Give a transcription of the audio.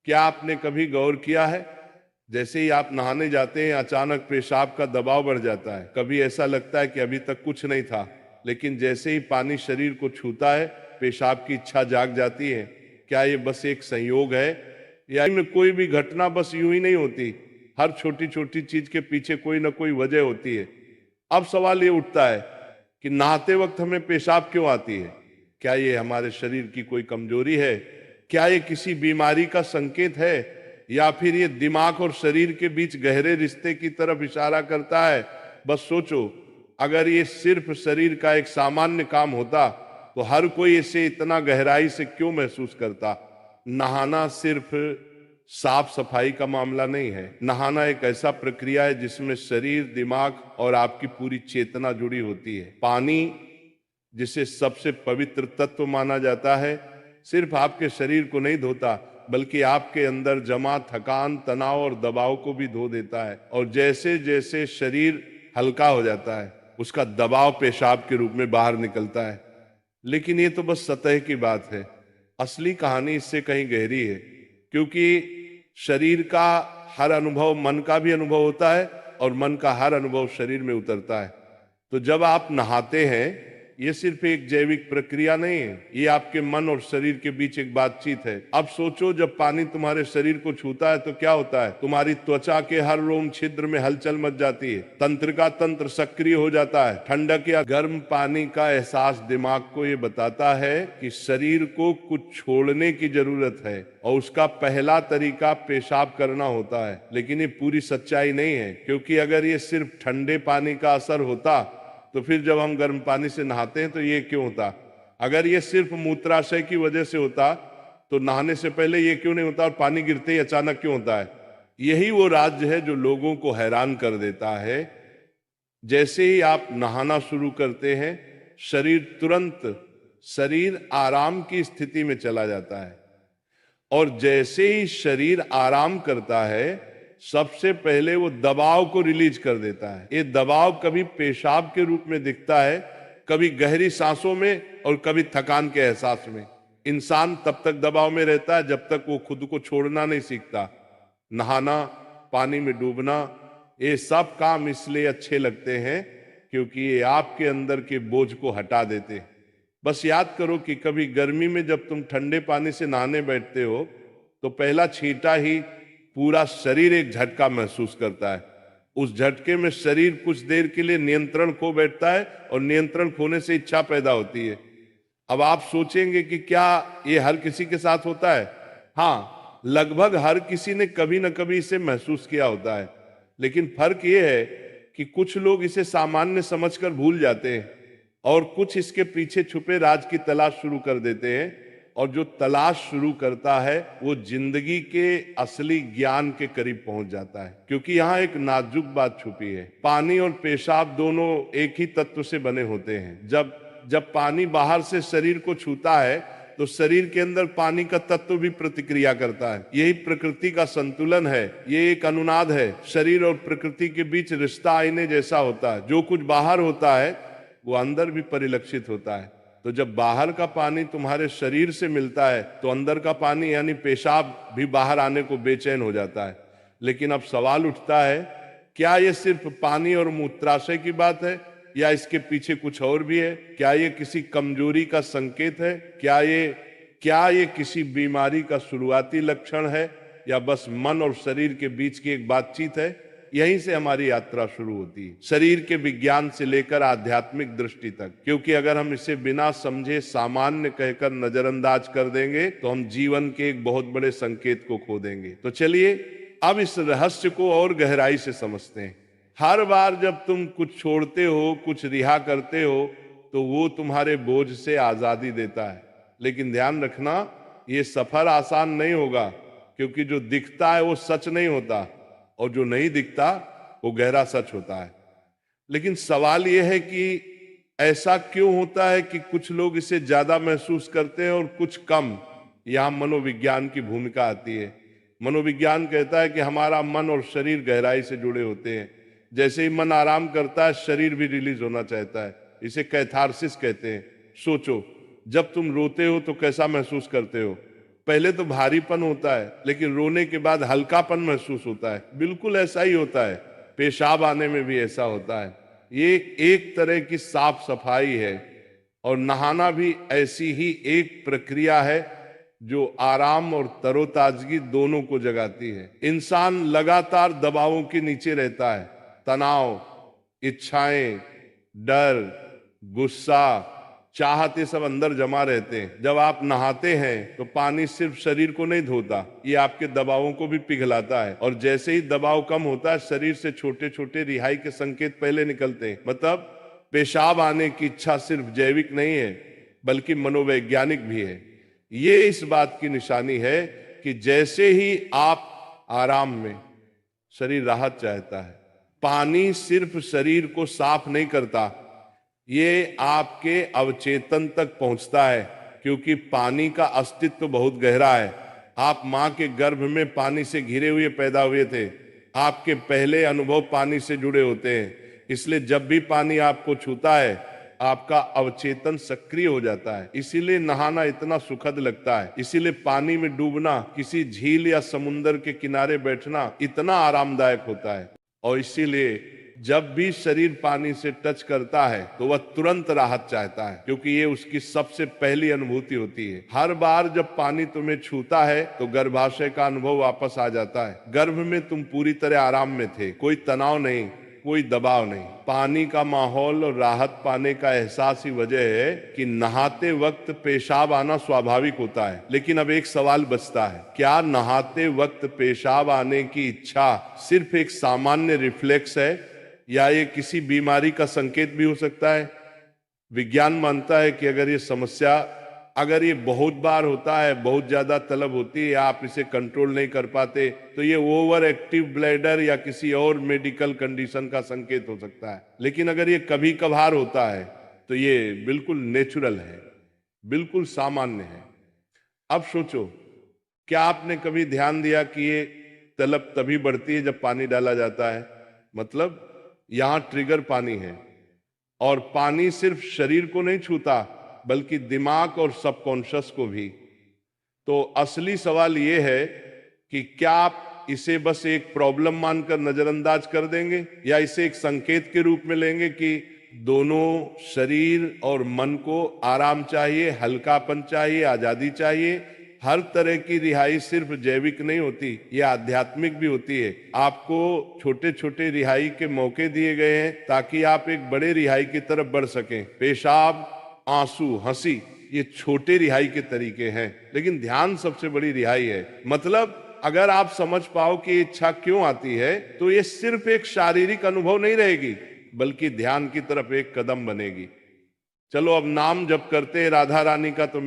क्या आपने कभी गौर किया है, जैसे ही आप नहाने जाते हैं अचानक पेशाब का दबाव बढ़ जाता है। कभी ऐसा लगता है कि अभी तक कुछ नहीं था, लेकिन जैसे ही पानी शरीर को छूता है पेशाब की इच्छा जाग जाती है। क्या ये बस एक संयोग है, या इनमें कोई भी घटना बस यूं ही नहीं होती? हर छोटी छोटी चीज के पीछे कोई ना कोई वजह होती है। अब सवाल ये उठता है कि नहाते वक्त हमें पेशाब क्यों आती है? क्या ये हमारे शरीर की कोई कमजोरी है? क्या ये किसी बीमारी का संकेत है, या फिर ये दिमाग और शरीर के बीच गहरे रिश्ते की तरफ इशारा करता है? बस सोचो, अगर ये सिर्फ शरीर का एक सामान्य काम होता तो हर कोई इसे इतना गहराई से क्यों महसूस करता? नहाना सिर्फ साफ सफाई का मामला नहीं है। नहाना एक ऐसा प्रक्रिया है जिसमें शरीर, दिमाग और आपकी पूरी चेतना जुड़ी होती है। पानी, जिसे सबसे पवित्र तत्व माना जाता है, सिर्फ आपके शरीर को नहीं धोता, बल्कि आपके अंदर जमा थकान, तनाव और दबाव को भी धो देता है। और जैसे जैसे शरीर हल्का हो जाता है उसका दबाव पेशाब के रूप में बाहर निकलता है। लेकिन ये तो बस सतह की बात है। असली कहानी इससे कहीं गहरी है, क्योंकि शरीर का हर अनुभव मन का भी अनुभव होता है और मन का हर अनुभव शरीर में उतरता है। तो जब आप नहाते हैं, ये सिर्फ एक जैविक प्रक्रिया नहीं है, ये आपके मन और शरीर के बीच एक बातचीत है। अब सोचो, जब पानी तुम्हारे शरीर को छूता है तो क्या होता है? तुम्हारी त्वचा के हर रोम छिद्र में हलचल मच जाती है, तंत्र का तंत्र सक्रिय हो जाता है। ठंडक या गर्म पानी का एहसास दिमाग को ये बताता है कि शरीर को कुछ छोड़ने की जरूरत है, और उसका पहला तरीका पेशाब करना होता है। लेकिन ये पूरी सच्चाई नहीं है, क्योंकि अगर ये सिर्फ ठंडे पानी का असर होता तो फिर जब हम गर्म पानी से नहाते हैं तो ये क्यों होता? अगर ये सिर्फ मूत्राशय की वजह से होता तो नहाने से पहले ये क्यों नहीं होता, और पानी गिरते ही अचानक क्यों होता है? यही वो राज्य है जो लोगों को हैरान कर देता है। जैसे ही आप नहाना शुरू करते हैं, शरीर आराम की स्थिति में चला जाता है, और जैसे ही शरीर आराम करता है सबसे पहले वो दबाव को रिलीज कर देता है। ये दबाव कभी पेशाब के रूप में दिखता है, कभी गहरी सांसों में, और कभी थकान के एहसास में। इंसान तब तक दबाव में रहता है जब तक वो खुद को छोड़ना नहीं सीखता। नहाना, पानी में डूबना, ये सब काम इसलिए अच्छे लगते हैं क्योंकि ये आपके अंदर के बोझ को हटा देते हैं। बस याद करो कि कभी गर्मी में जब तुम ठंडे पानी से नहाने बैठते हो तो पहला छींटा ही पूरा शरीर एक झटका महसूस करता है। उस झटके में शरीर कुछ देर के लिए नियंत्रण खो बैठता है, और नियंत्रण खोने से इच्छा पैदा होती है। अब आप सोचेंगे कि क्या ये हर किसी के साथ होता है? हाँ, लगभग हर किसी ने कभी ना कभी इसे महसूस किया होता है। लेकिन फर्क ये है कि कुछ लोग इसे सामान्य समझकर भूल जाते हैं, और कुछ इसके पीछे छुपे राज की तलाश शुरू कर देते हैं। और जो तलाश शुरू करता है वो जिंदगी के असली ज्ञान के करीब पहुंच जाता है, क्योंकि यहाँ एक नाजुक बात छुपी है। पानी और पेशाब दोनों एक ही तत्व से बने होते हैं। जब पानी बाहर से शरीर को छूता है तो शरीर के अंदर पानी का तत्व भी प्रतिक्रिया करता है। यही प्रकृति का संतुलन है, ये एक अनुनाद है। शरीर और प्रकृति के बीच रिश्ता आईने जैसा होता है। जो कुछ बाहर होता है वो अंदर भी परिलक्षित होता है। तो जब बाहर का पानी तुम्हारे शरीर से मिलता है तो अंदर का पानी यानी पेशाब भी बाहर आने को बेचैन हो जाता है। लेकिन अब सवाल उठता है, क्या ये सिर्फ पानी और मूत्राशय की बात है, या इसके पीछे कुछ और भी है? क्या ये किसी कमजोरी का संकेत है? क्या ये किसी बीमारी का शुरुआती लक्षण है, या बस मन और शरीर के बीच की एक बातचीत है? यहीं से हमारी यात्रा शुरू होती है, शरीर के विज्ञान से लेकर आध्यात्मिक दृष्टि तक। क्योंकि अगर हम इसे बिना समझे सामान्य कहकर नजरअंदाज कर देंगे तो हम जीवन के एक बहुत बड़े संकेत को खो देंगे। तो चलिए अब इस रहस्य को और गहराई से समझते हैं। हर बार जब तुम कुछ छोड़ते हो, कुछ रिहा करते हो, तो वो तुम्हारे बोझ से आजादी देता है। लेकिन ध्यान रखना, ये सफर आसान नहीं होगा, क्योंकि जो दिखता है वो सच नहीं होता, और जो नहीं दिखता वो गहरा सच होता है। लेकिन सवाल यह है कि ऐसा क्यों होता है कि कुछ लोग इसे ज्यादा महसूस करते हैं और कुछ कम? यहां मनोविज्ञान की भूमिका आती है। मनोविज्ञान कहता है कि हमारा मन और शरीर गहराई से जुड़े होते हैं। जैसे ही मन आराम करता है शरीर भी रिलीज होना चाहता है। इसे कैथारसिस कहते हैं। सोचो, जब तुम रोते हो तो कैसा महसूस करते हो? पहले तो भारीपन होता है, लेकिन रोने के बाद हल्कापन महसूस होता है। बिल्कुल ऐसा ही होता है, पेशाब आने में भी ऐसा होता है। ये एक तरह की साफ सफाई है, और नहाना भी ऐसी ही एक प्रक्रिया है जो आराम और तरोताजगी दोनों को जगाती है। इंसान लगातार दबावों के नीचे रहता है, तनाव, इच्छाएं, डर, गुस्सा, चाहते सब अंदर जमा रहते हैं। जब आप नहाते हैं तो पानी सिर्फ शरीर को नहीं धोता, ये आपके दबावों को भी पिघलाता है। और जैसे ही दबाव कम होता है, शरीर से छोटे छोटे रिहाई के संकेत पहले निकलते हैं। मतलब पेशाब आने की इच्छा सिर्फ जैविक नहीं है, बल्कि मनोवैज्ञानिक भी है। ये इस बात की निशानी है कि जैसे ही आप आराम में, शरीर राहत चाहता है। पानी सिर्फ शरीर को साफ नहीं करता, ये आपके अवचेतन तक पहुंचता है, क्योंकि पानी का अस्तित्व बहुत गहरा है। आप मां के गर्भ में पानी से घिरे हुए पैदा हुए थे। आपके पहले अनुभव पानी से जुड़े होते हैं। इसलिए जब भी पानी आपको छूता है, आपका अवचेतन सक्रिय हो जाता है। इसीलिए नहाना इतना सुखद लगता है। इसीलिए पानी में डूबना, किसी झील या समुंदर के किनारे बैठना इतना आरामदायक होता है। और इसीलिए जब भी शरीर पानी से टच करता है तो वह तुरंत राहत चाहता है, क्योंकि ये उसकी सबसे पहली अनुभूति होती है। हर बार जब पानी तुम्हें छूता है तो गर्भाशय का अनुभव वापस आ जाता है। गर्भ में तुम पूरी तरह आराम में थे, कोई तनाव नहीं, कोई दबाव नहीं। पानी का माहौल और राहत पाने का एहसास ही वजह है कि नहाते वक्त पेशाब आना स्वाभाविक होता है। लेकिन अब एक सवाल बचता है, क्या नहाते वक्त पेशाब आने की इच्छा सिर्फ एक सामान्य रिफ्लेक्स है, या ये किसी बीमारी का संकेत भी हो सकता है? विज्ञान मानता है कि अगर ये बहुत बार होता है, बहुत ज्यादा तलब होती है, या आप इसे कंट्रोल नहीं कर पाते, तो ये ओवर एक्टिव ब्लैडर या किसी और मेडिकल कंडीशन का संकेत हो सकता है। लेकिन अगर ये कभी कभार होता है तो ये बिल्कुल नेचुरल है, बिल्कुल सामान्य है। अब सोचो, क्या आपने कभी ध्यान दिया कि ये तलब तभी बढ़ती है जब पानी डाला जाता है? मतलब यहां ट्रिगर पानी है, और पानी सिर्फ शरीर को नहीं छूता, बल्कि दिमाग और सबकॉन्शियस को भी। तो असली सवाल यह है कि क्या आप इसे बस एक प्रॉब्लम मानकर नजरअंदाज कर देंगे, या इसे एक संकेत के रूप में लेंगे कि दोनों शरीर और मन को आराम चाहिए, हल्कापन चाहिए, आजादी चाहिए। हर तरह की रिहाई सिर्फ जैविक नहीं होती, ये आध्यात्मिक भी होती है। आपको छोटे छोटे रिहाई के मौके दिए गए हैं ताकि आप एक बड़े रिहाई की तरफ बढ़ सकें। पेशाब, आंसू, हंसी, ये छोटे रिहाई के तरीके हैं, लेकिन ध्यान सबसे बड़ी रिहाई है। मतलब अगर आप समझ पाओ कि इच्छा क्यों आती है, तो ये सिर्फ एक शारीरिक अनुभव नहीं रहेगी, बल्कि ध्यान की तरफ एक कदम बनेगी। चलो अब नाम जप करते हैं राधा रानी का। तो